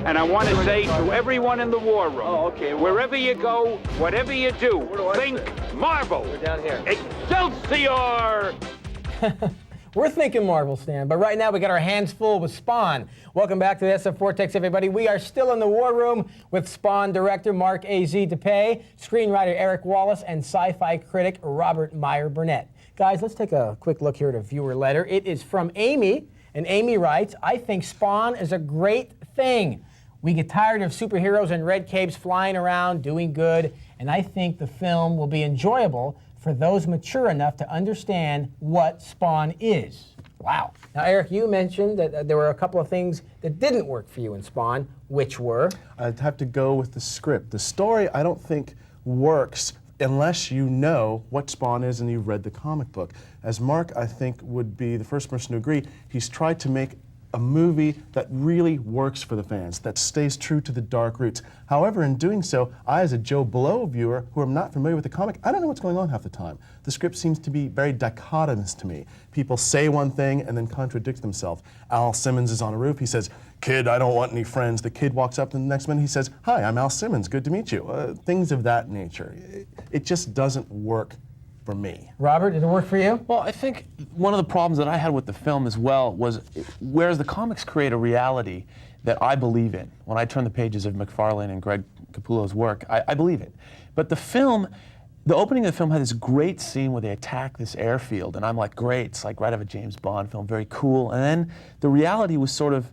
And I want to say to everyone in the war room, wherever you go, whatever you do, think Marvel. We're down here. Excelsior! We're thinking Marvel, Stan, but right now we got our hands full with Spawn. Welcome back to the SF Vortex, everybody. We are still in the war room with Spawn director Mark Dippe, screenwriter ERIC WALLACE, and sci-fi critic Robert Meyer Burnett. Guys, let's take a quick look here at a viewer letter. It is from Amy, and Amy writes, I think Spawn is a great thing. We get tired of superheroes in red capes flying around, doing good, and I think the film will be enjoyable for those mature enough to understand what Spawn is. Wow. Now, Eric, you mentioned that there were a couple of things that didn't work for you in Spawn, which were? I'd have to go with the script. The story, I don't think, works unless you know what Spawn is and you've read the comic book. As Mark, I think, would be the first person to agree, he's tried to make a movie that really works for the fans, that stays true to the dark roots. However, in doing so, I, as a Joe Blow viewer, who am not familiar with the comic, I don't know what's going on half the time. The script seems to be very dichotomous to me. People say one thing and then contradict themselves. Al Simmons is on a roof, he says, "Kid, I don't want any friends." The kid walks up and the next minute he says, "Hi, I'm Al Simmons, good to meet you." Things of that nature. It just doesn't work for me. Robert, did it work for you? Well, I think one of the problems that I had with the film as well was, whereas the comics create a reality that I believe in, when I turn the pages of McFarlane and Greg Capullo's work, I believe it. But the film, the opening of the film had this great scene where they attack this airfield, and I'm like, great, it's like right out of a James Bond film, very cool. And then the reality was sort of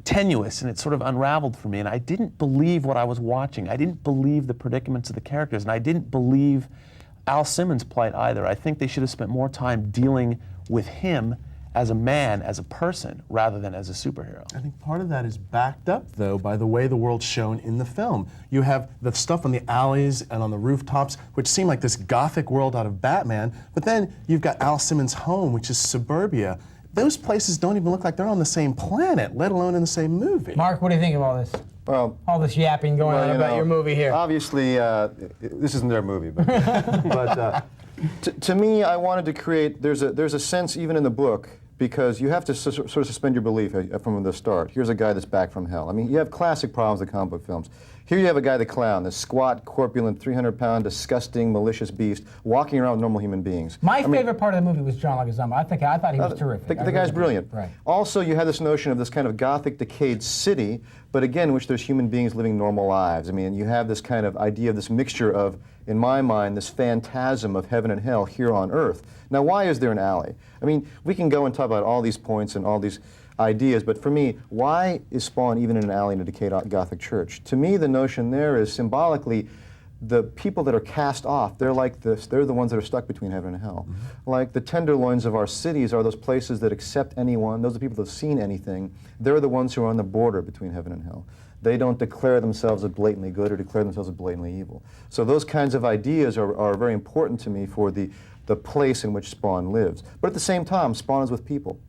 tenuous, and it sort of unraveled for me, and I didn't believe what I was watching. I didn't believe the predicaments of the characters, and I didn't believe Al Simmons' plight either. I think they should have spent more time dealing with him as a man, as a person, rather than as a superhero. I think part of that is backed up, though, by the way the world's shown in the film. You have the stuff on the alleys and on the rooftops, which seem like this gothic world out of Batman, but then you've got Al Simmons' home, which is suburbia. Those places don't even look like they're on the same planet, let alone in the same movie. Mark, what do you think of all this? Well, all this yapping going on about your movie here. Obviously, this isn't their movie, but, to me, I wanted to create, there's a sense even in the book, because you have to sort of suspend your belief from the start. Here's a guy that's back from hell. I mean, you have classic problems with comic book films. Here you have a guy, the clown, this squat, corpulent, 300-pound, disgusting, malicious beast, walking around with normal human beings. My favorite part of the movie was John Leguizamo. I thought he was terrific. The guy's brilliant. Right. Also, you had this notion of this kind of gothic, decayed city, but again, in which there's human beings living normal lives. I mean, you have this kind of idea of this mixture of, in my mind, this phantasm of heaven and hell here on Earth. Now, why is there an alley? I mean, we can go and talk about all these points and all these ideas, but for me, why is Spawn even in an alley in a decayed Gothic church? To me, the notion there is symbolically the people that are cast off. They're like this. They're the ones that are stuck between heaven and hell. Mm-hmm. Like the tenderloins of our cities are those places that accept anyone. Those are people that have seen anything. They're the ones who are on the border between heaven and hell. They don't declare themselves as blatantly good or declare themselves as blatantly evil. So those kinds of ideas are very important to me for the place in which Spawn lives. But at the same time, Spawn is with people.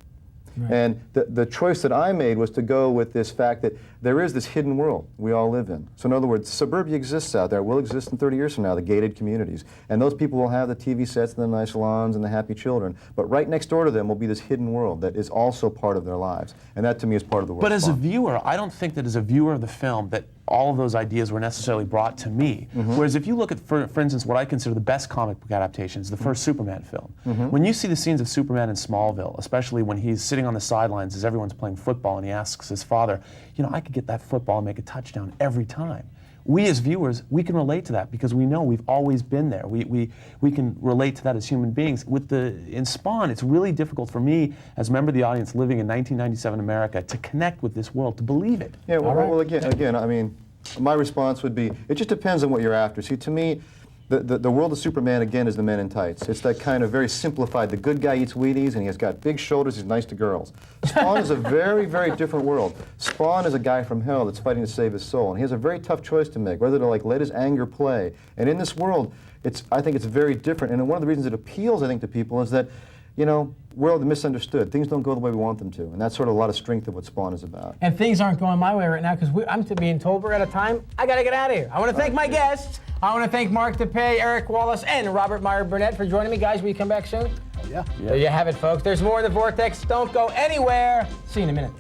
Right. And the choice that I made was to go with this fact that there is this hidden world we all live in. So in other words, suburbia exists out there, will exist in 30 years from now, the gated communities. And those people will have the TV sets and the nice lawns and the happy children. But right next door to them will be this hidden world that is also part of their lives. And that to me is part of the world. But as a viewer, I don't think that as a viewer of the film that all of those ideas were necessarily brought to me. Mm-hmm. Whereas if you look at, for instance, what I consider the best comic book adaptations, the first Superman film. Mm-hmm. When you see the scenes of Superman in Smallville, especially when he's sitting on the sidelines as everyone's playing football and he asks his father, you know, I could get that football and make a touchdown every time. We as viewers, we can relate to that because we know we've always been there. We can relate to that as human beings. In Spawn, it's really difficult for me as a member of the audience living in 1997 America to connect with this world, to believe it. Yeah, well again, I mean, my response would be, it just depends on what you're after. See, to me, the world of Superman, again, is the men in tights. It's that kind of very simplified, the good guy eats Wheaties and he has got big shoulders, he's nice to girls. Spawn is a very, very different world. Spawn is a guy from hell that's fighting to save his soul, and he has a very tough choice to make, whether to let his anger play. And in this world, I think it's very different, and one of the reasons it appeals, I think, to people is that, you know, we're all misunderstood. Things don't go the way we want them to, and that's sort of a lot of strength of what Spawn is about. And things aren't going my way right now because I'm being told we're out of time. I got to get out of here. I want to thank my guests. I want to thank Mark Dippe, ERIC WALLACE, and Robert Meyer Burnett for joining me. Guys, will you come back soon? Yeah. There you have it, folks. There's more in the Vortex. Don't go anywhere. See you in a minute.